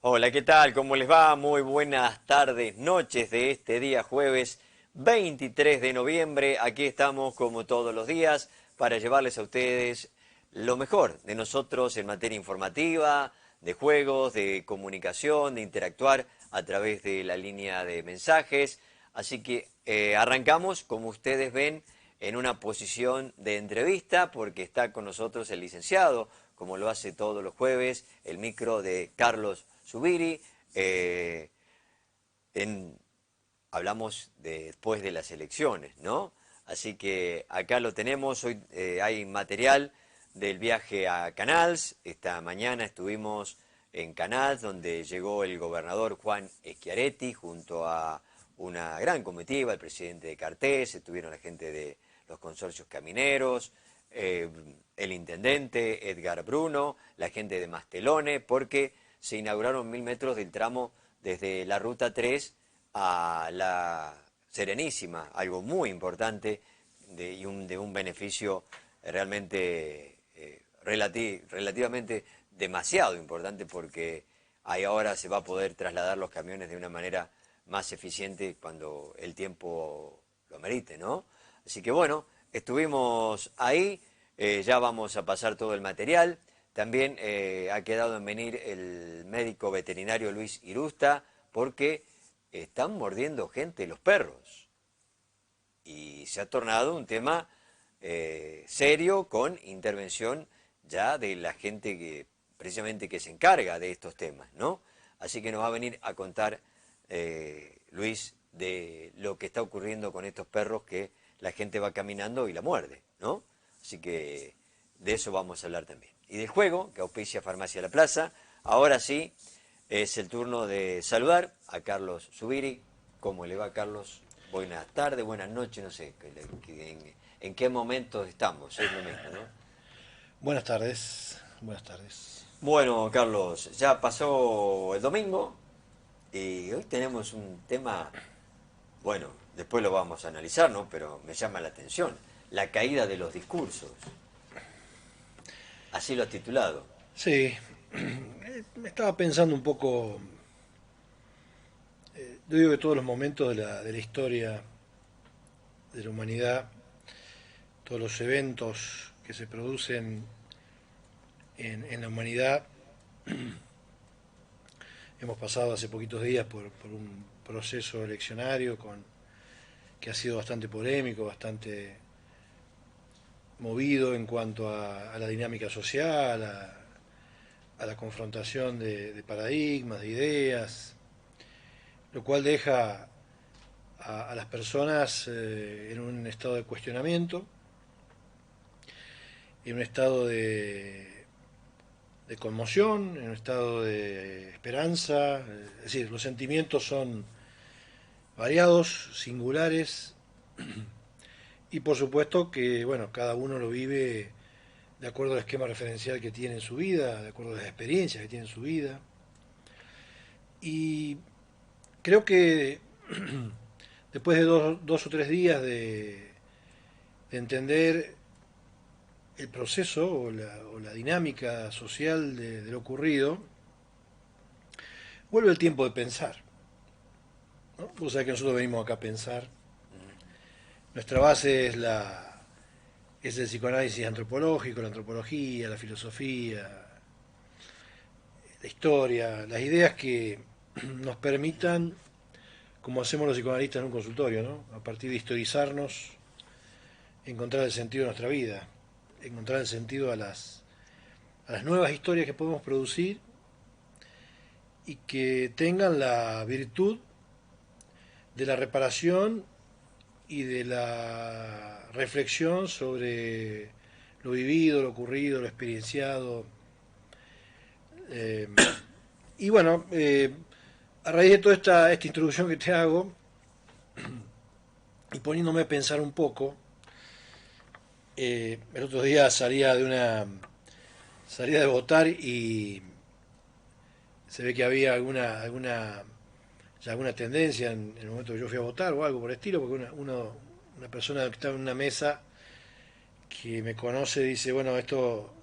Hola, ¿qué tal? ¿Cómo les va? Muy buenas tardes, noches de este día jueves 23 de noviembre. Aquí estamos como todos los días para llevarles a ustedes lo mejor de nosotros en materia informativa, de juegos, de comunicación, de interactuar a través de la línea de mensajes. Así que arrancamos, como ustedes ven, en una posición de entrevista porque está con nosotros el licenciado, como lo hace todos los jueves, el micro de Carlos Zubiri. eh, en, Hablamos después de las elecciones, ¿no? Así que acá lo tenemos, hoy hay material del viaje a Canals. Esta mañana estuvimos en Canals, donde llegó el gobernador Juan Schiaretti junto a una gran comitiva, el presidente de Cartés, estuvieron la gente de los consorcios camineros, eh, el intendente Edgar Bruno, la gente de Mastelone, porque se inauguraron 1000 metros del tramo desde la ruta 3 a la Serenísima, algo muy importante de un beneficio realmente relativamente demasiado importante, porque ahí ahora se va a poder trasladar los camiones de una manera más eficiente cuando el tiempo lo merite, ¿no? Así que bueno, estuvimos ahí, ya vamos a pasar todo el material. También ha quedado en venir el médico veterinario Luis Irusta, porque están mordiendo gente los perros. Y se ha tornado un tema serio, con intervención ya de la gente que precisamente que se encarga de estos temas, ¿no? Así que nos va a venir a contar Luis de lo que está ocurriendo con estos perros, que la gente va caminando y la muerde, ¿no? Así que de eso vamos a hablar también. Y del juego que auspicia Farmacia La Plaza. Ahora sí, es el turno de saludar a Carlos Zubiri. ¿Cómo le va, Carlos? Buenas tardes, buenas noches, no sé en qué momento estamos, es lo mismo, ¿no? Buenas tardes, buenas tardes. Bueno, Carlos, ya pasó el domingo y hoy tenemos un tema, bueno, después lo vamos a analizar, ¿no? Pero me llama la atención, la caída de los discursos, así lo has titulado. Sí, me estaba pensando un poco, yo digo que todos los momentos de la historia de la humanidad, todos los eventos que se producen en la humanidad, hemos pasado hace poquitos días por un proceso eleccionario que ha sido bastante polémico, bastante movido en cuanto a la dinámica social, a la confrontación de paradigmas, de ideas, lo cual deja a las personas en un estado de cuestionamiento, en un estado de conmoción, en un estado de esperanza. Es decir, los sentimientos son variados, singulares, y por supuesto que, bueno, cada uno lo vive de acuerdo al esquema referencial que tiene en su vida, de acuerdo a las experiencias que tiene en su vida. Y creo que después de dos o tres días de entender el proceso o la dinámica social de lo ocurrido, vuelve el tiempo de pensar, ¿no? Vos sabés que nosotros venimos acá a pensar. Nuestra base es el psicoanálisis antropológico, la antropología, la filosofía, la historia, las ideas que nos permitan, como hacemos los psicoanalistas en un consultorio, ¿no? A partir de historizarnos, encontrar el sentido de nuestra vida, encontrar el sentido a las nuevas historias que podemos producir y que tengan la virtud de la reparación y de la reflexión sobre lo vivido, lo ocurrido, lo experienciado. Eh, y bueno, a raíz de toda esta introducción que te hago y poniéndome a pensar un poco, el otro día salía de votar y se ve que había alguna tendencia en el momento que yo fui a votar o algo por el estilo, porque una persona que estaba en una mesa que me conoce dice, bueno, esto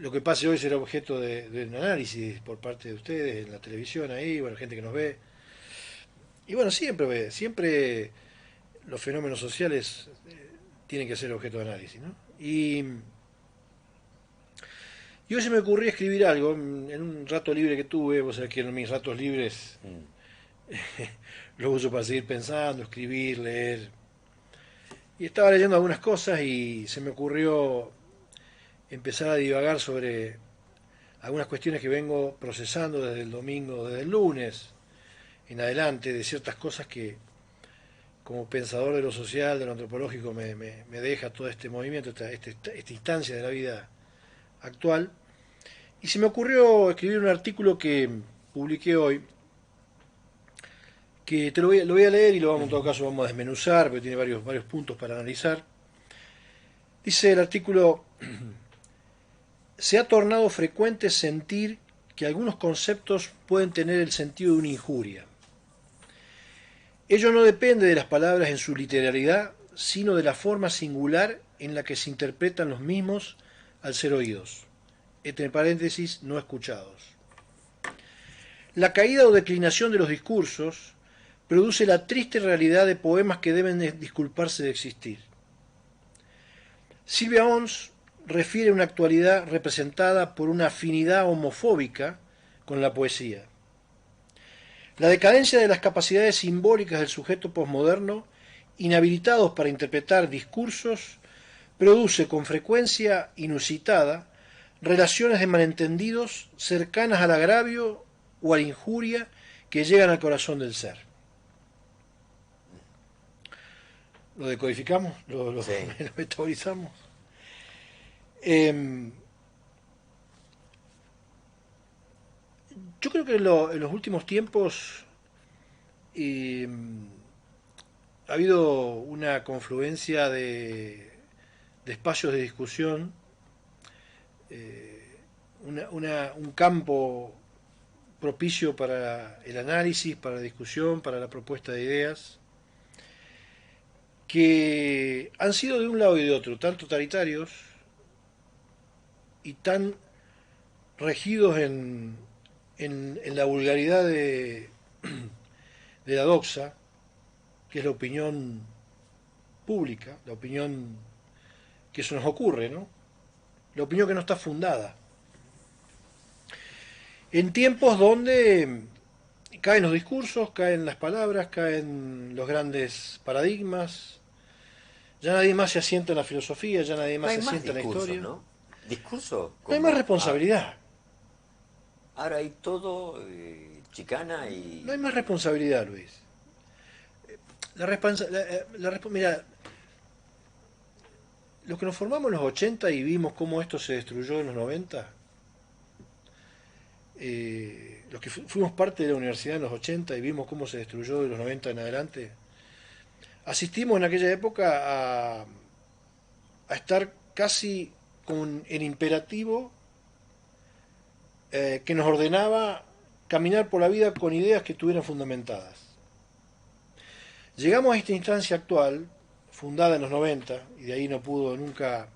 lo que pase hoy será objeto de un análisis por parte de ustedes en la televisión ahí, bueno, gente que nos ve. Y bueno, siempre los fenómenos sociales tienen que ser objeto de análisis, ¿no? Y hoy se me ocurrió escribir algo en un rato libre que tuve, vos sabés que en mis ratos libres los uso para seguir pensando, escribir, leer. Y estaba leyendo algunas cosas y se me ocurrió empezar a divagar sobre algunas cuestiones que vengo procesando desde el domingo, desde el lunes en adelante, de ciertas cosas que como pensador de lo social, de lo antropológico, me deja todo este movimiento, esta instancia de la vida actual. Y se me ocurrió escribir un artículo que publiqué hoy, que lo voy a leer y lo vamos en todo caso vamos a desmenuzar, porque tiene varios puntos para analizar. Dice el artículo: se ha tornado frecuente sentir que algunos conceptos pueden tener el sentido de una injuria. Ello no depende de las palabras en su literalidad, sino de la forma singular en la que se interpretan los mismos al ser oídos, entre paréntesis, no escuchados. La caída o declinación de los discursos produce la triste realidad de poemas que deben disculparse de existir. Silvia Ons refiere una actualidad representada por una afinidad homofóbica con la poesía. La decadencia de las capacidades simbólicas del sujeto posmoderno, inhabilitados para interpretar discursos, produce con frecuencia inusitada relaciones de malentendidos cercanas al agravio o a la injuria que llegan al corazón del ser. ¿Lo decodificamos? ¿Lo Sí. metabolizamos? Yo creo que en los últimos tiempos ha habido una confluencia de espacios de discusión, un campo propicio para el análisis, para la discusión, para la propuesta de ideas, que han sido de un lado y de otro tan totalitarios y tan regidos en la vulgaridad de la doxa, que es la opinión pública, la opinión que eso nos ocurre, ¿no? La opinión que no está fundada. En tiempos donde caen los discursos, caen las palabras, caen los grandes paradigmas, ya nadie más se asienta en la filosofía, ya nadie No más hay se más asienta en la discursos, historia. ¿no? Discursos No hay más como... responsabilidad. ahora hay todo chicana No hay y... más responsabilidad, Luis. Mira, los que nos formamos en los 80 y vimos cómo esto se destruyó en los 90, los que fuimos parte de la universidad en los 80 y vimos cómo se destruyó de los 90 en adelante, asistimos en aquella época a estar casi con el imperativo que nos ordenaba caminar por la vida con ideas que estuvieran fundamentadas. Llegamos a esta instancia actual, fundada en los 90, y de ahí no pudo nunca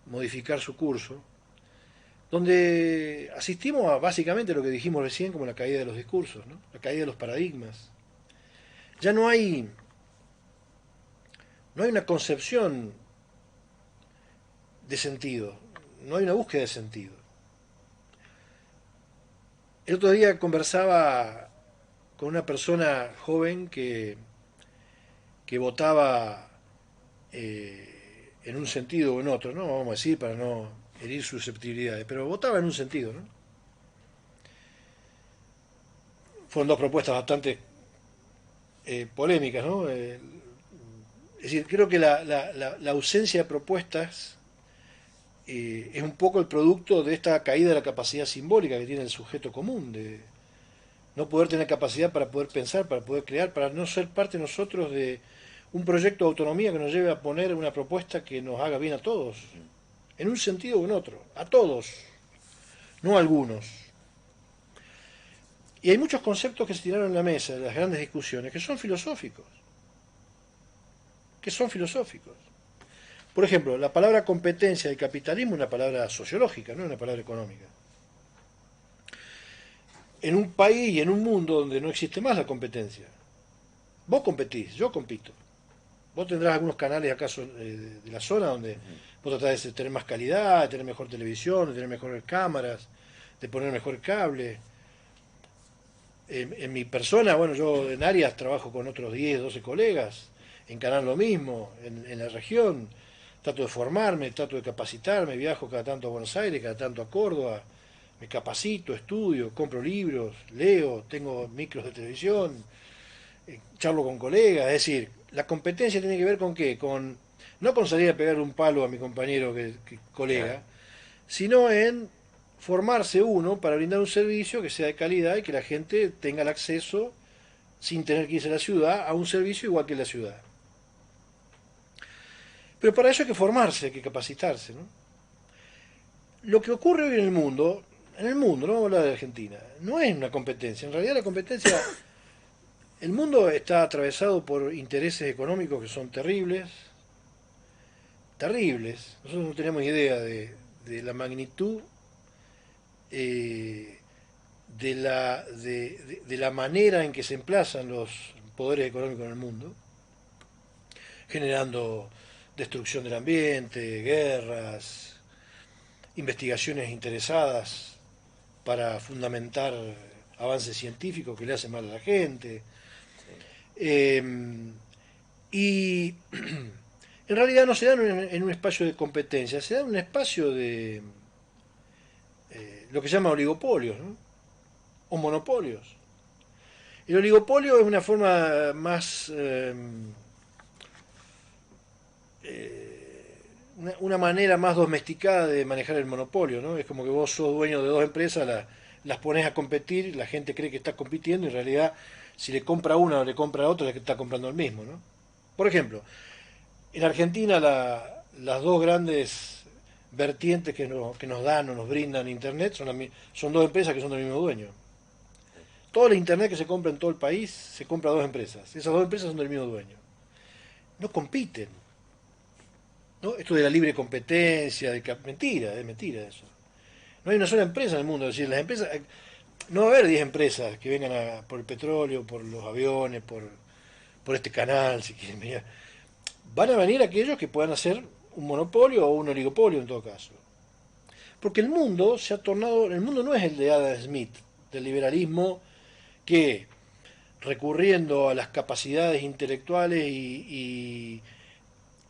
modificar su curso, donde asistimos a básicamente lo que dijimos recién como la caída de los discursos, ¿no? La caída de los paradigmas. Ya no hay una concepción de sentido, no hay una búsqueda de sentido. El otro día conversaba con una persona joven que votaba en un sentido o en otro, ¿no? Vamos a decir, para no herir susceptibilidades, pero votaba en un sentido, ¿no? Fueron dos propuestas bastante polémicas, ¿no? Es decir, creo que la ausencia de propuestas es un poco el producto de esta caída de la capacidad simbólica que tiene el sujeto común, de no poder tener capacidad para poder pensar, para poder crear, para no ser parte nosotros de un proyecto de autonomía que nos lleve a poner una propuesta que nos haga bien a todos, en un sentido o en otro, a todos, no a algunos. Y hay muchos conceptos que se tiraron en la mesa de las grandes discusiones que son filosóficos. Por ejemplo, la palabra competencia del capitalismo es una palabra sociológica, no es una palabra económica. En un país y en un mundo donde no existe más la competencia, vos competís, yo compito. Vos tendrás algunos canales acaso de la zona donde vos tratás de tener más calidad, de tener mejor televisión, de tener mejores cámaras, de poner mejor cable. En mi persona, bueno, yo en Arias trabajo con otros 10, 12 colegas, en Canal lo mismo, en la región. Trato de formarme, trato de capacitarme, viajo cada tanto a Buenos Aires, cada tanto a Córdoba, me capacito, estudio, compro libros, leo, tengo micros de televisión, charlo con colegas, es decir, la competencia tiene que ver con qué, con no con salir a pegarle un palo a mi compañero que Claro. colega, sino en formarse uno para brindar un servicio que sea de calidad y que la gente tenga el acceso, sin tener que irse a la ciudad, a un servicio igual que en la ciudad. Pero para eso hay que formarse, hay que capacitarse, ¿no? Lo que ocurre hoy en el mundo, no vamos a hablar de Argentina, no es una competencia. En realidad la competencia, el mundo está atravesado por intereses económicos que son terribles, terribles. Nosotros no tenemos idea de la magnitud, eh, de la manera en que se emplazan los poderes económicos en el mundo, generando destrucción del ambiente, guerras, investigaciones interesadas para fundamentar avances científicos que le hacen mal a la gente. Sí. Eh, y en realidad no se dan en un espacio de competencia, se dan en un espacio de lo que se llama oligopolios, ¿no? O monopolios. El oligopolio es una forma más una manera más domesticada de manejar el monopolio, ¿no? Es como que vos sos dueño de dos empresas, las pones a competir, la gente cree que estás compitiendo y en realidad si le compra una o le compra a otra es que está comprando el mismo, ¿no? Por ejemplo, en Argentina las dos grandes vertientes que nos dan o nos brindan Internet son dos empresas que son del mismo dueño. Todo el Internet que se compra en todo el país se compra a dos empresas. Esas dos empresas son del mismo dueño. No compiten, ¿no? Esto de la libre competencia, mentira, es mentira eso. No hay una sola empresa en el mundo, es decir, las empresas, no va a haber 10 empresas que vengan por el petróleo, por los aviones, por este canal, si quieren venir. Van a venir aquellos que puedan hacer un monopolio o un oligopolio en todo caso. Porque el mundo se ha tornado, el mundo no es el de Adam Smith, del liberalismo que recurriendo a las capacidades intelectuales y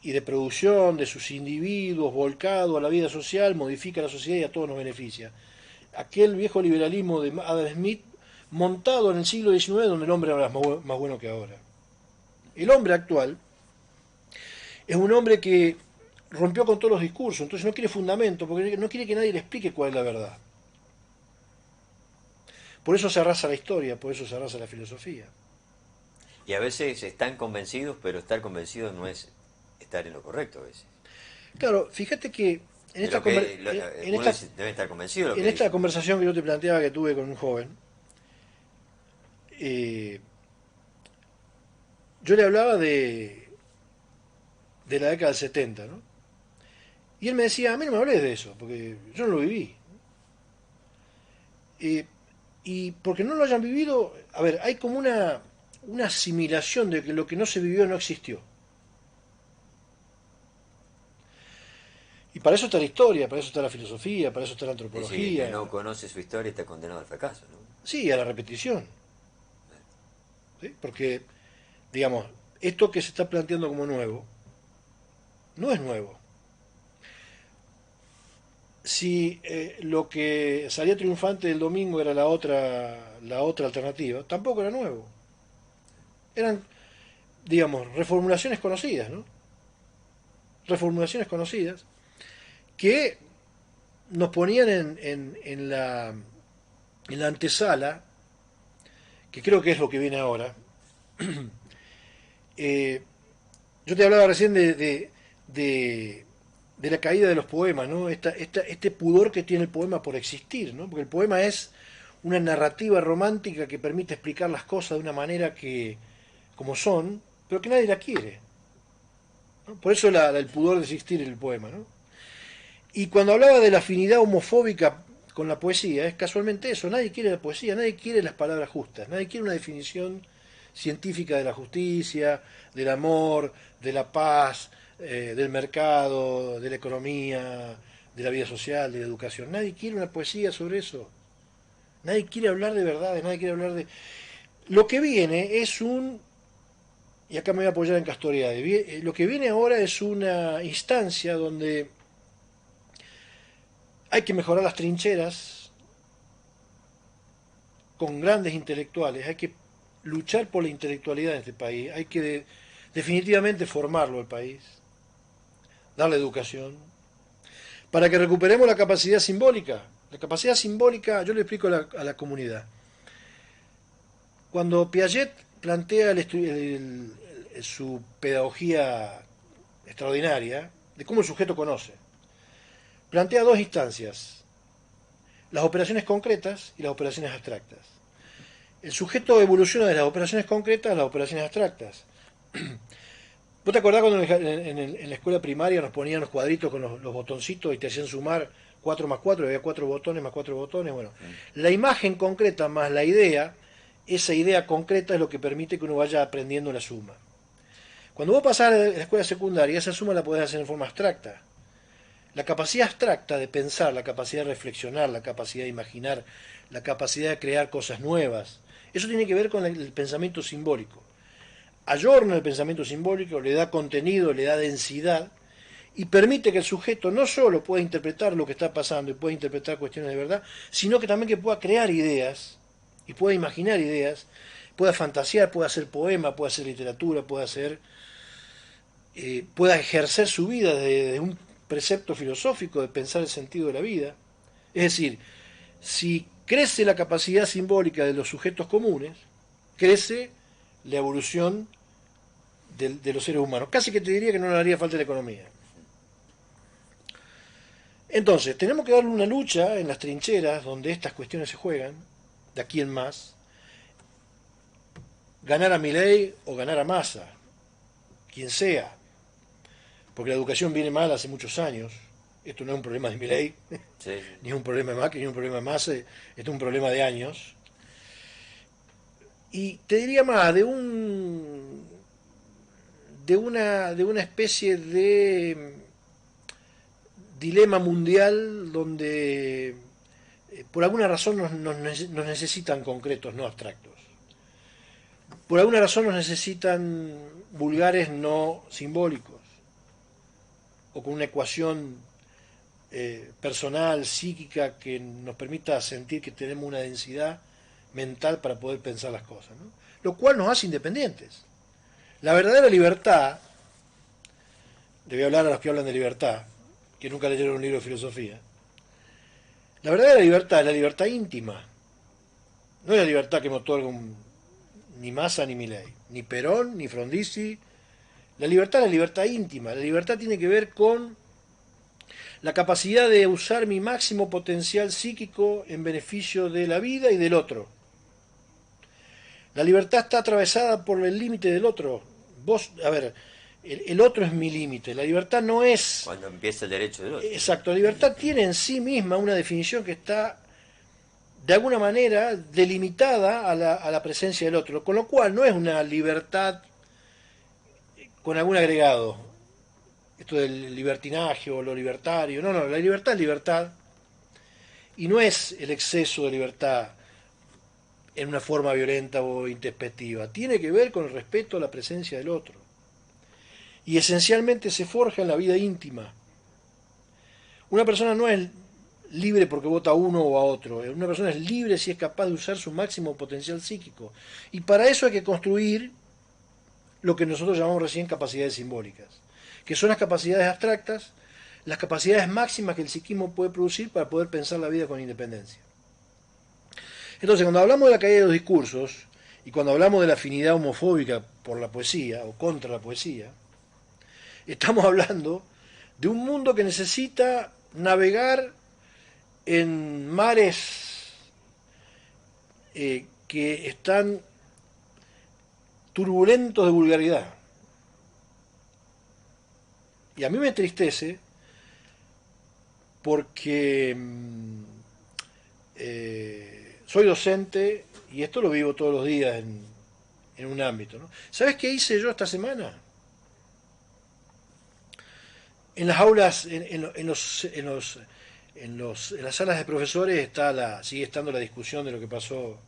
de producción de sus individuos volcado a la vida social, modifica la sociedad y a todos nos beneficia. Aquel viejo liberalismo de Adam Smith montado en el siglo XIX donde el hombre era más bueno que ahora. El hombre actual es un hombre que rompió con todos los discursos, entonces no quiere fundamento, porque no quiere que nadie le explique cuál es la verdad. Por eso se arrasa la historia, por eso se arrasa la filosofía. Y a veces están convencidos, pero estar convencidos no es estar en lo correcto a veces. Claro, fíjate que en De esta, lo que uno esta, dice, debe estar convencido de lo en que esta dice. conversación que yo te planteaba que tuve con un joven, yo le hablaba de la década del 70, ¿no? Y él me decía, a mí no me hables de eso, porque yo no lo viví. Y porque no lo hayan vivido, a ver, hay como una asimilación de que lo que no se vivió no existió. Y para eso está la historia, para eso está la filosofía, para eso está la Es decir, el que antropología, no conoce su historia está condenado al fracaso, ¿no? sí, a la repetición. ¿Sí? Porque, digamos, esto que se está planteando como nuevo, no es nuevo. Si lo que salía triunfante del domingo era la otra alternativa, tampoco era nuevo. Eran, digamos, reformulaciones conocidas, ¿no? Reformulaciones conocidas que nos ponían en la antesala, que creo que es lo que viene ahora. eh, yo te hablaba recién de la caída de los poemas, ¿no? Este pudor que tiene el poema por existir, ¿no? Porque el poema es una narrativa romántica que permite explicar las cosas de una manera que, como son, pero que nadie la quiere. ¿no? Por eso el pudor de existir en el poema, ¿no? Y cuando hablaba de la afinidad homofóbica con la poesía, es casualmente eso. Nadie quiere la poesía, nadie quiere las palabras justas, nadie quiere una definición científica de la justicia, del amor, de la paz, del mercado, de la economía, de la vida social, de la educación. Nadie quiere una poesía sobre eso. Nadie quiere hablar de verdades, nadie quiere hablar de... Lo que viene es un... Y acá me voy a apoyar en Castoriadis. Lo que viene ahora es una instancia donde hay que mejorar las trincheras con grandes intelectuales, hay que luchar por la intelectualidad en este país, hay que definitivamente formarlo al país, darle educación, para que recuperemos la capacidad simbólica. La capacidad simbólica, yo le explico a la comunidad. Cuando Piaget plantea su pedagogía extraordinaria de cómo el sujeto conoce, plantea dos instancias, las operaciones concretas y las operaciones abstractas. El sujeto evoluciona de las operaciones concretas a las operaciones abstractas. ¿Vos te acordás cuando en la escuela primaria nos ponían los cuadritos con los botoncitos y te hacían sumar 4 más 4, y había 4 botones más 4 botones? Bueno, la imagen concreta más la idea, esa idea concreta es lo que permite que uno vaya aprendiendo la suma. Cuando vos pasás a la escuela secundaria, esa suma la podés hacer en forma abstracta. La capacidad abstracta de pensar, la capacidad de reflexionar, la capacidad de imaginar, la capacidad de crear cosas nuevas, eso tiene que ver con el pensamiento simbólico. Ayorna el pensamiento simbólico, le da contenido, le da densidad y permite que el sujeto no solo pueda interpretar lo que está pasando y pueda interpretar cuestiones de verdad, sino que también que pueda crear ideas y pueda imaginar ideas, pueda fantasear, pueda hacer poema, pueda hacer literatura, pueda ejercer su vida desde un precepto filosófico de pensar el sentido de la vida. Es decir, si crece la capacidad simbólica de los sujetos comunes, crece la evolución de los seres humanos. Casi que te diría que no nos haría falta la economía. Entonces, tenemos que darle una lucha en las trincheras donde estas cuestiones se juegan, de aquí en más, ganar a Milei o ganar a Massa, quien sea, porque la educación viene mal hace muchos años. Esto no es un problema de Milei, Sí. ni es un problema de Macri, ni un problema de Massa, esto es un problema de años. Y te diría más, de una especie de dilema mundial donde por alguna razón nos necesitan concretos, no abstractos. Por alguna razón nos necesitan vulgares, no simbólicos, o con una ecuación personal, psíquica, que nos permita sentir que tenemos una densidad mental para poder pensar las cosas, ¿no? Lo cual nos hace independientes. La verdadera libertad, le voy a hablar a los que hablan de libertad, que nunca leyeron un libro de filosofía, la verdadera libertad es la libertad íntima, no es la libertad que me otorga ni Massa ni Milei, ni Perón, ni Frondizi. La libertad es la libertad íntima, la libertad tiene que ver con la capacidad de usar mi máximo potencial psíquico en beneficio de la vida y del otro. La libertad está atravesada por el límite del otro. Vos, a ver, el otro es mi límite. La libertad no es... Cuando empieza el derecho del otro. Exacto, la libertad tiene en sí misma una definición que está de alguna manera delimitada a la presencia del otro, con lo cual no es una libertad con algún agregado, esto del libertinaje o lo libertario, no, la libertad es libertad y no es el exceso de libertad en una forma violenta o intempestiva, tiene que ver con el respeto a la presencia del otro y esencialmente se forja en la vida íntima. Una persona no es libre porque vota a uno o a otro, una persona es libre si es capaz de usar su máximo potencial psíquico y para eso hay que construir lo que nosotros llamamos recién capacidades simbólicas, que son las capacidades abstractas, las capacidades máximas que el psiquismo puede producir para poder pensar la vida con independencia. Entonces, cuando hablamos de la caída de los discursos y cuando hablamos de la afinidad homofóbica por la poesía o contra la poesía, estamos hablando de un mundo que necesita navegar en mares que están turbulentos de vulgaridad. Y a mí me entristece porque soy docente y esto lo vivo todos los días en un ámbito, ¿no? ¿Sabes qué hice yo esta semana? En las aulas, en las salas de profesores sigue estando la discusión de lo que pasó,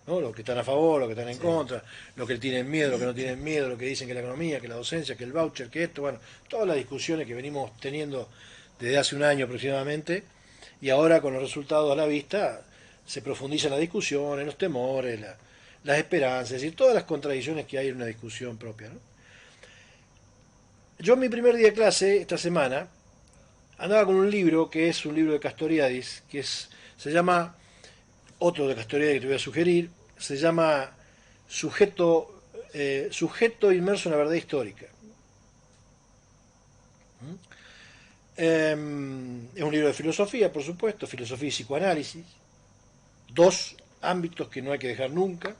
¿no? Los que están a favor, los que están en Sí. contra, los que tienen miedo, los que no tienen miedo, los que dicen que la economía, que la docencia, que el voucher, que esto, bueno, todas las discusiones que venimos teniendo desde hace un año aproximadamente, y ahora con los resultados a la vista se profundiza la discusión, en los temores, las esperanzas, es decir, todas las contradicciones que hay en una discusión propia, ¿no? Yo en mi primer día de clase, esta semana, andaba con un libro que es un libro de Castoriadis, se llama, otro de Castoriadis que te voy a sugerir, se llama Sujeto inmerso en la verdad histórica. Es un libro de filosofía, por supuesto, filosofía y psicoanálisis, dos ámbitos que no hay que dejar nunca.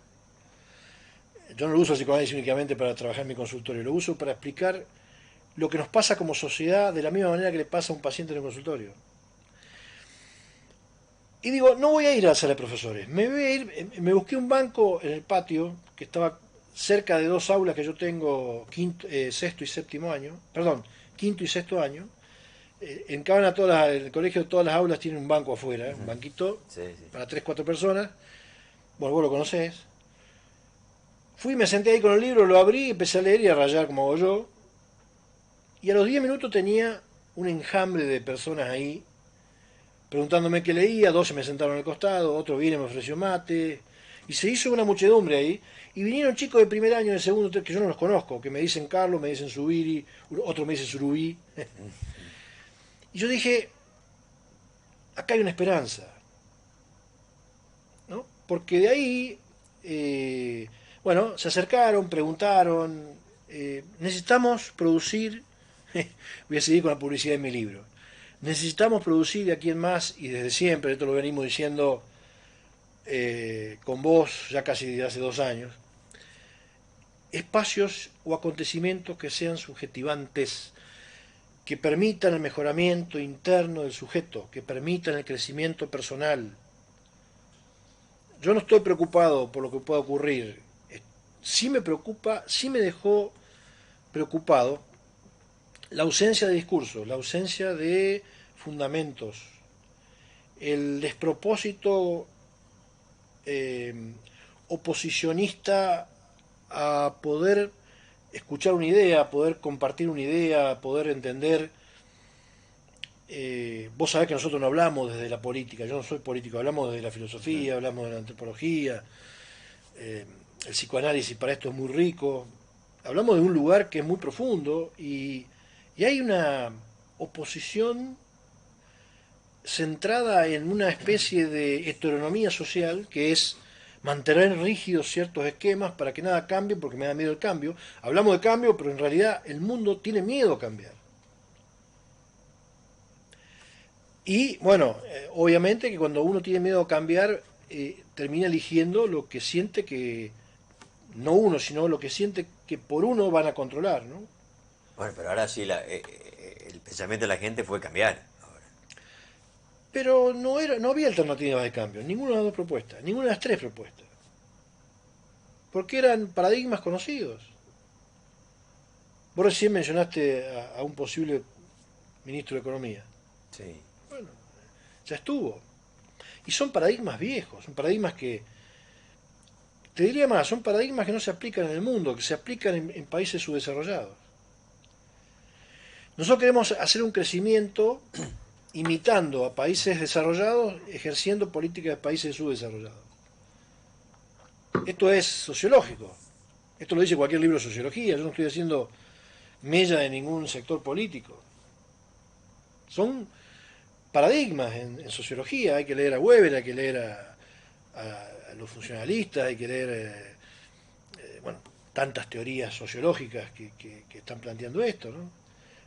Yo no lo uso el psicoanálisis únicamente para trabajar en mi consultorio, lo uso para explicar lo que nos pasa como sociedad de la misma manera que le pasa a un paciente en el consultorio. Y digo, no voy a ir a la sala de profesores, me busqué un banco en el patio que estaba cerca de dos aulas que yo tengo, sexto y séptimo año, perdón, quinto y sexto año. En el colegio todas las aulas tienen un banco afuera, un banquito Sí, sí. para 3 4 personas. Bueno, vos lo conocés. Fui, me senté ahí con el libro, lo abrí, empecé a leer y a rayar como hago yo. Y a los 10 minutos tenía un enjambre de personas ahí preguntándome qué leía, dos se me sentaron al costado, otro vino y me ofreció mate, y se hizo una muchedumbre ahí, y vinieron chicos de primer año, de segundo, que yo no los conozco, que me dicen Carlos, me dicen Zubiri, otro me dice Surubí, y yo dije, acá hay una esperanza, ¿no? Porque de ahí, bueno, se acercaron, preguntaron, necesitamos producir, voy a seguir con la publicidad de mi libro, necesitamos producir de aquí en más, y desde siempre, esto lo venimos diciendo con vos ya casi de hace 2 años, espacios o acontecimientos que sean subjetivantes, que permitan el mejoramiento interno del sujeto, que permitan el crecimiento personal. Yo no estoy preocupado por lo que pueda ocurrir. Sí me preocupa, sí me dejó preocupado la ausencia de discursos, la ausencia de fundamentos, el despropósito eh, oposicionista a poder escuchar una idea, a poder compartir una idea, a poder entender. Vos sabés que nosotros no hablamos desde la política, yo no soy político, hablamos desde la filosofía, hablamos de la antropología, el psicoanálisis para esto es muy rico, hablamos de un lugar que es muy profundo y hay una oposición centrada en una especie de heteronomía social que es mantener rígidos ciertos esquemas para que nada cambie porque me da miedo el cambio. Hablamos de cambio, pero en realidad el mundo tiene miedo a cambiar. Y bueno, obviamente que cuando uno tiene miedo a cambiar, termina eligiendo lo que siente que, no uno, sino lo que siente que por uno van a controlar, ¿no? Bueno, pero ahora sí, el pensamiento de la gente fue cambiar. Ahora. Pero no había alternativas de cambio, ninguna de las dos propuestas, ninguna de las tres propuestas, porque eran paradigmas conocidos. Vos recién mencionaste a un posible ministro de Economía. Sí. Bueno, ya estuvo. Y son paradigmas viejos, son paradigmas que, te diría más, son paradigmas que no se aplican en el mundo, que se aplican en países subdesarrollados. Nosotros queremos hacer un crecimiento imitando a países desarrollados, ejerciendo políticas de países subdesarrollados. Esto es sociológico. Esto lo dice cualquier libro de sociología. Yo no estoy haciendo mella de ningún sector político. Son paradigmas en sociología. Hay que leer a Weber, hay que leer a los funcionalistas, hay que leer bueno, tantas teorías sociológicas que están planteando esto, ¿no?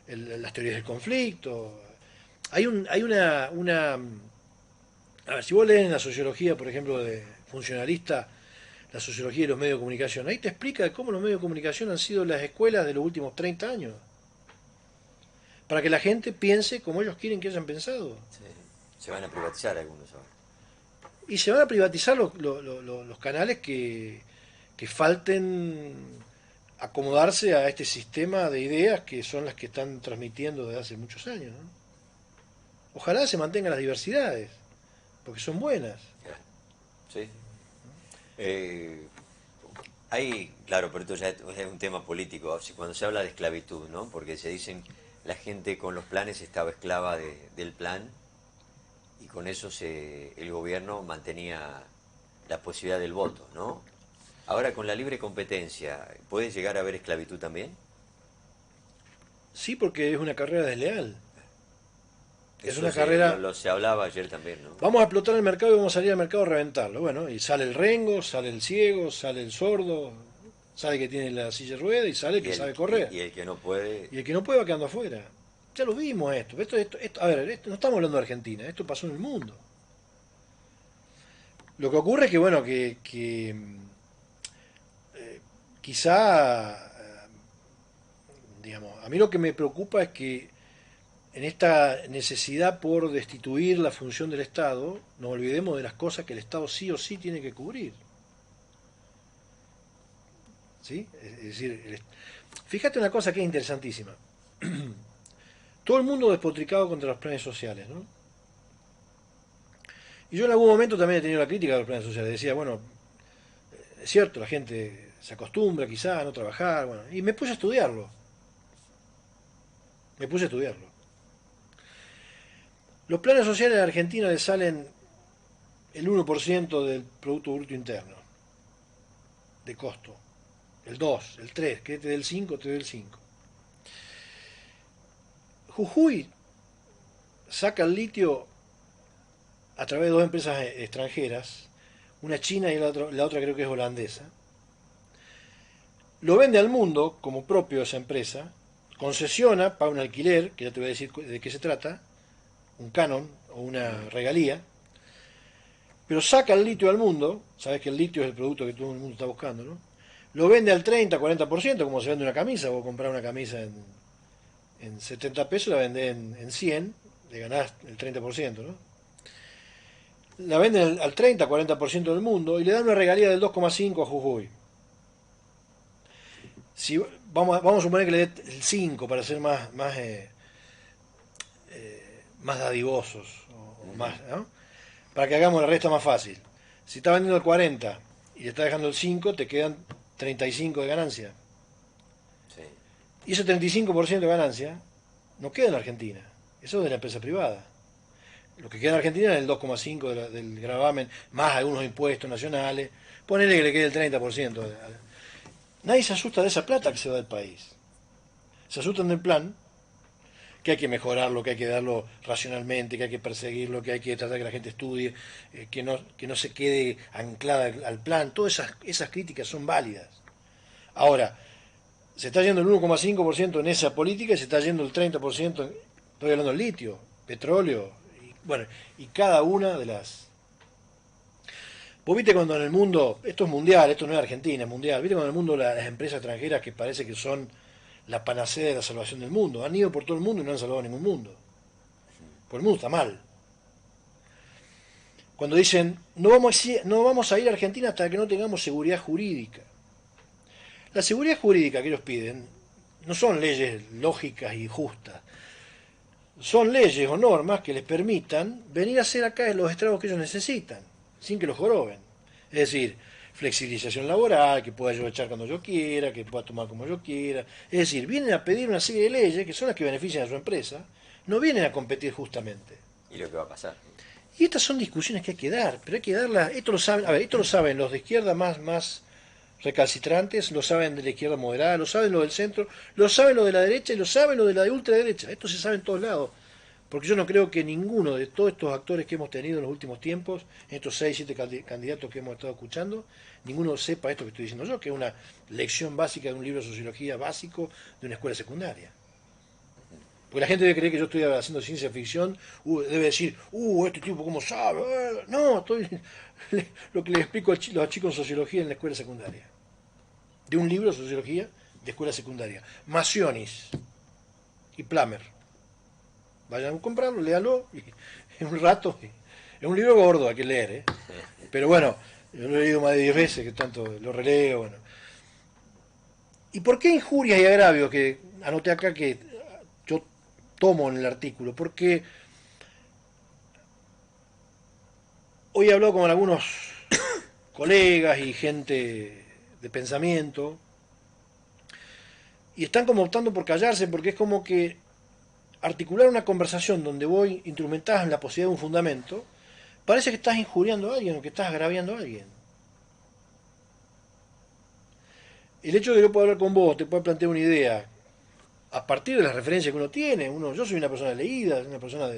Las teorías del conflicto. Hay una. A ver, si vos lees en la sociología, por ejemplo, de funcionalista, la sociología de los medios de comunicación, ahí te explica cómo los medios de comunicación han sido las escuelas de los últimos 30 años. para que la gente piense como ellos quieren que hayan pensado. Sí. Se van a privatizar algunos ahora. Y se van a privatizar los canales que falten acomodarse a este sistema de ideas que son las que están transmitiendo desde hace muchos años, ¿no? Ojalá se mantengan las diversidades, porque son buenas. Sí. Ahí, claro, pero esto ya es un tema político. Cuando se habla de esclavitud, ¿no? Porque se dicen la gente con los planes estaba esclava del plan y con eso el gobierno mantenía la posibilidad del voto, ¿no? Ahora con la libre competencia, ¿puede llegar a haber esclavitud también? Sí, porque es una carrera desleal. Es Eso una carrera. se hablaba ayer también, ¿no? Vamos a explotar el mercado y vamos a salir al mercado a reventarlo. Bueno, y sale el rengo, sale el ciego, sale el sordo, sale el que tiene la silla de rueda y sale el que sabe correr. Y el que no puede. Y el que no puede va quedando afuera. Ya lo vimos esto. A ver, no estamos hablando de Argentina, esto pasó en el mundo. Lo que ocurre es que, bueno, quizá, digamos, a mí lo que me preocupa es que en esta necesidad por destituir la función del Estado, nos olvidemos de las cosas que el Estado sí o sí tiene que cubrir. ¿Sí? Es decir, fíjate una cosa que es interesantísima. Todo el mundo despotricado contra los planes sociales, ¿no? Y yo en algún momento también he tenido la crítica de los planes sociales. Decía, bueno, es cierto, la gente se acostumbra quizá a no trabajar, bueno, y me puse a estudiarlo. Me puse a estudiarlo. Los planes sociales en Argentina le salen el 1% del Producto Bruto Interno de costo. El 2, el 3, que te dé el 5, te dé el 5. Jujuy saca el litio a través de dos empresas extranjeras, una china y la otra creo que es holandesa. Lo vende al mundo como propio esa empresa, concesiona, paga un alquiler, que ya te voy a decir de qué se trata, un canon o una regalía, pero saca el litio al mundo, sabes que el litio es el producto que todo el mundo está buscando, ¿no? Lo vende al 30-40%, como se vende una camisa. Vos comprás una camisa en 70 pesos, la vendés en 100, le ganás el 30%, ¿no? La venden al 30-40% del mundo y le dan una regalía del 2,5 a Jujuy. Si, vamos a suponer que le dé el 5 para ser más dadivosos, o más, ¿no? Para que hagamos la resta más fácil. Si está vendiendo el 40 y le está dejando el 5, te quedan 35 de ganancia. Sí. Y ese 35% de ganancia no queda en Argentina. Eso es de la empresa privada. Lo que queda en Argentina es el 2,5 del gravamen, más algunos impuestos nacionales. Ponele que le quede el 30%. Nadie se asusta de esa plata que se va del país. Se asustan del plan, que hay que mejorarlo, que hay que darlo racionalmente, que hay que perseguirlo, que hay que tratar que la gente estudie, que no se quede anclada al plan. Todas esas críticas son válidas. Ahora, se está yendo el 1,5% en esa política y se está yendo el 30%, estoy hablando del litio, petróleo, y cada una de las... Vos viste cuando en el mundo, esto es mundial, esto no es Argentina, es mundial, viste cuando en el mundo las empresas extranjeras que parece que son la panacea de la salvación del mundo, han ido por todo el mundo y no han salvado ningún mundo. Porque el mundo está mal. Cuando dicen, no vamos a ir a Argentina hasta que no tengamos seguridad jurídica. La seguridad jurídica que ellos piden no son leyes lógicas y justas, son leyes o normas que les permitan venir a hacer acá los estragos que ellos necesitan, sin que los joroben. Es decir, flexibilización laboral, que pueda yo echar cuando yo quiera, que pueda tomar como yo quiera. Es decir, vienen a pedir una serie de leyes que son las que benefician a su empresa, no vienen a competir justamente. ¿Y lo que va a pasar? Y estas son discusiones que hay que dar, pero hay que darlas, esto lo saben los de izquierda más recalcitrantes, lo saben de la izquierda moderada, lo saben los del centro, lo saben los de la derecha y lo saben los de la ultraderecha. Esto se sabe en todos lados. Porque yo no creo que ninguno de todos estos actores que hemos tenido en los últimos tiempos, en estos 6-7 candidatos que hemos estado escuchando, ninguno sepa esto que estoy diciendo yo, que es una lección básica de un libro de sociología básico de una escuela secundaria. Porque la gente debe creer que yo estoy haciendo ciencia ficción, debe decir, este tipo cómo sabe. No, estoy lo que les explico a los chicos en sociología en la escuela secundaria. De un libro de sociología de escuela secundaria. Macionis y Plummer. Vayan a comprarlo, léalo, y en un rato, es un libro gordo, hay que leer, ¿eh? Pero bueno, yo lo he leído más de 10 veces, que tanto lo releo, bueno. ¿Y por qué injurias y agravios? Que anoté acá que yo tomo en el artículo, porque hoy he hablado con algunos colegas y gente de pensamiento, y están como optando por callarse, porque es como que articular una conversación donde voy instrumentadas en la posibilidad de un fundamento, parece que estás injuriando a alguien o que estás agraviando a alguien. El hecho de que yo pueda hablar con vos, te pueda plantear una idea, a partir de las referencias que uno tiene, yo soy una persona leída, una persona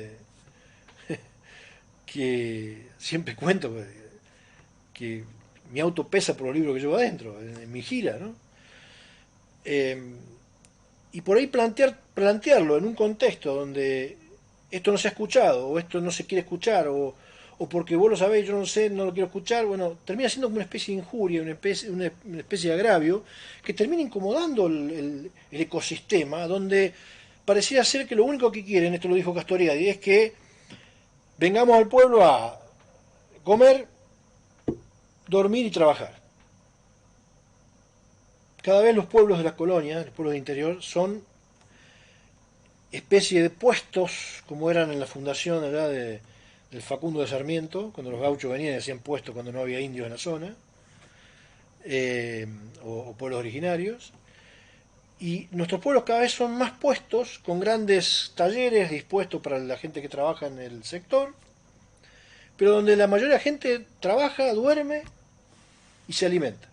que siempre cuento que mi auto pesa por los libros que llevo adentro, en mi gira, ¿no? Y por ahí plantearlo en un contexto donde esto no se ha escuchado, o esto no se quiere escuchar, o porque vos lo sabés, yo no sé, no lo quiero escuchar, bueno, termina siendo como una especie de injuria, una especie de agravio, que termina incomodando el ecosistema, donde parecía ser que lo único que quieren, esto lo dijo Castoriadi, es que vengamos al pueblo a comer, dormir y trabajar. Cada vez los pueblos de las colonias, los pueblos de interior, son especie de puestos, como eran en la fundación allá del Facundo de Sarmiento, cuando los gauchos venían y hacían puestos cuando no había indios en la zona, o pueblos originarios. Y nuestros pueblos cada vez son más puestos, con grandes talleres dispuestos para la gente que trabaja en el sector, pero donde la mayoría de la gente trabaja, duerme y se alimenta.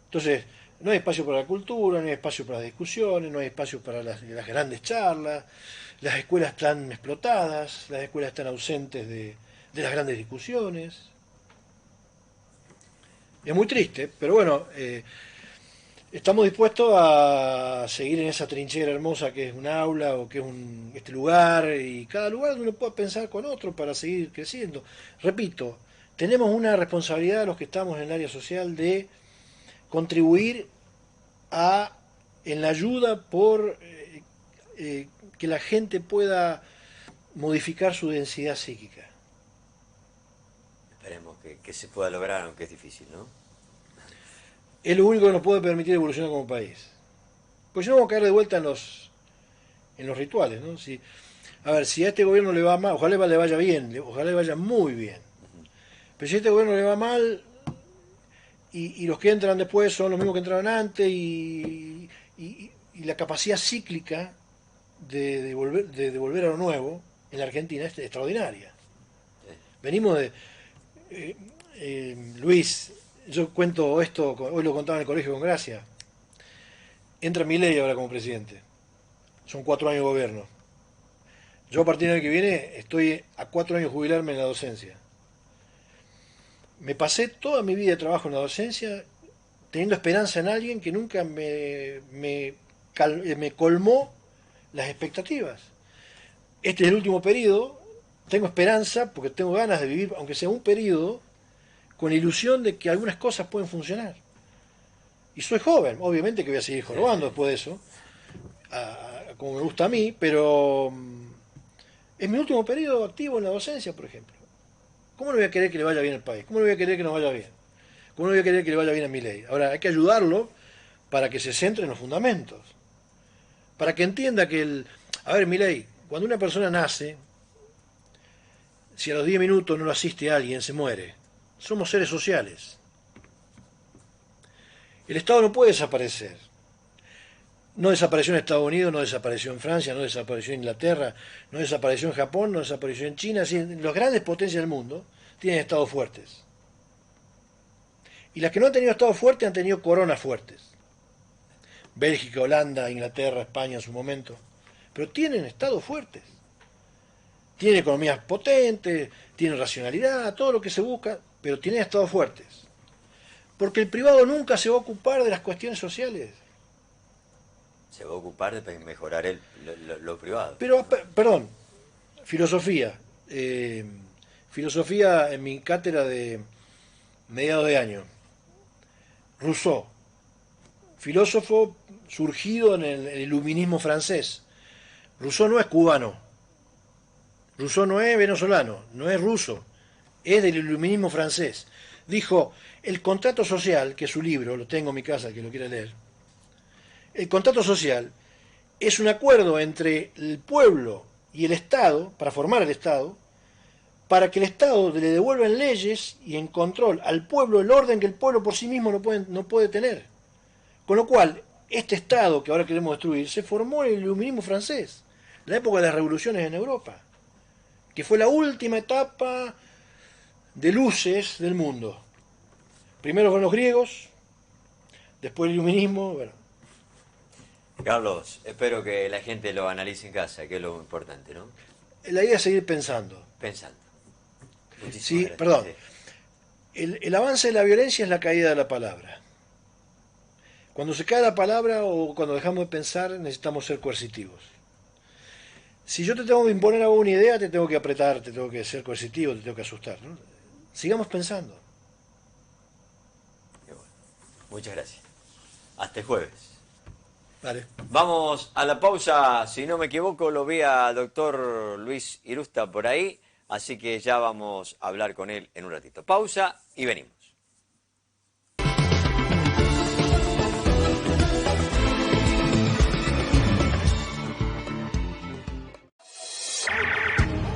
Entonces, no hay espacio para la cultura, no hay espacio para las discusiones, no hay espacio para las grandes charlas, las escuelas están explotadas, las escuelas están ausentes de las grandes discusiones. Es muy triste, pero bueno, estamos dispuestos a seguir en esa trinchera hermosa que es un aula o que es este lugar, y cada lugar donde uno pueda pensar con otro para seguir creciendo. Repito, tenemos una responsabilidad los que estamos en el área social de contribuir en la ayuda por que la gente pueda modificar su densidad psíquica. Esperemos que se pueda lograr, aunque es difícil, ¿no? Es lo único que nos puede permitir evolucionar como país. Pues si no vamos a caer de vuelta en los rituales, ¿no? A ver, si a este gobierno le va mal, ojalá le vaya bien, ojalá le vaya muy bien. Pero si a este gobierno le va mal, y los que entran después son los mismos que entraron antes, y la capacidad cíclica de volver a lo nuevo en la Argentina es extraordinaria. Venimos de... Luis, yo cuento esto, hoy lo contaba en el colegio con Gracia. Entra Milei ahora como presidente. Son 4 años de gobierno. Yo a partir del año que viene estoy a 4 años de jubilarme en la docencia. Me pasé toda mi vida de trabajo en la docencia teniendo esperanza en alguien que nunca me colmó las expectativas. Este es el último periodo, tengo esperanza porque tengo ganas de vivir, aunque sea un periodo, con la ilusión de que algunas cosas pueden funcionar. Y soy joven, obviamente que voy a seguir jorobando después de eso, como me gusta a mí, pero es mi último periodo activo en la docencia, por ejemplo. ¿Cómo no voy a querer que le vaya bien al país? ¿Cómo no voy a querer que nos vaya bien? ¿Cómo no voy a querer que le vaya bien a Milei? Ahora, hay que ayudarlo para que se centre en los fundamentos. Para que entienda que A ver, Milei, cuando una persona nace, si a los 10 minutos no lo asiste a alguien, se muere. Somos seres sociales. El Estado no puede desaparecer. No desapareció en Estados Unidos, no desapareció en Francia, no desapareció en Inglaterra, no desapareció en Japón, no desapareció en China. Así, las grandes potencias del mundo tienen estados fuertes. Y las que no han tenido estados fuertes han tenido coronas fuertes. Bélgica, Holanda, Inglaterra, España en su momento. Pero tienen estados fuertes. Tienen economías potentes, tienen racionalidad, todo lo que se busca, pero tienen estados fuertes. Porque el privado nunca se va a ocupar de las cuestiones sociales. Se va a ocupar de mejorar lo privado. Pero, perdón, filosofía. Filosofía en mi cátedra de mediados de año. Rousseau, filósofo surgido en el iluminismo francés. Rousseau no es cubano, Rousseau no es venezolano, no es ruso, es del iluminismo francés. Dijo, el contrato social, que es su libro, lo tengo en mi casa, que lo quiera leer, el contrato social es un acuerdo entre el pueblo y el Estado, para formar el Estado, para que el Estado le devuelva en leyes y en control al pueblo el orden que el pueblo por sí mismo no puede tener. Con lo cual, este Estado que ahora queremos destruir se formó en el iluminismo francés, la época de las revoluciones en Europa, que fue la última etapa de luces del mundo. Primero fueron los griegos, después el iluminismo. Bueno. Carlos, espero que la gente lo analice en casa, que es lo importante, ¿no? La idea es seguir pensando. Pensando. Muchísimas Sí, gracias. perdón. Sí. El avance de la violencia es la caída de la palabra. Cuando se cae la palabra o cuando dejamos de pensar, necesitamos ser coercitivos. Si yo te tengo que imponer a vos una idea, te tengo que apretar, te tengo que ser coercitivo, te tengo que asustar, ¿no? Sigamos pensando. Y bueno, muchas gracias. Hasta el jueves. Vale. Vamos a la pausa. Si no me equivoco, lo vi al doctor Luis Irusta por ahí. Así que ya vamos a hablar con él en un ratito. Pausa y venimos.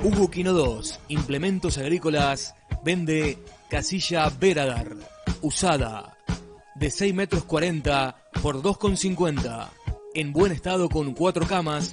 Hugo Quino 2, implementos agrícolas, vende casilla Veradar, usada, de 6,40 m por 2,50 m, en buen estado con 4 camas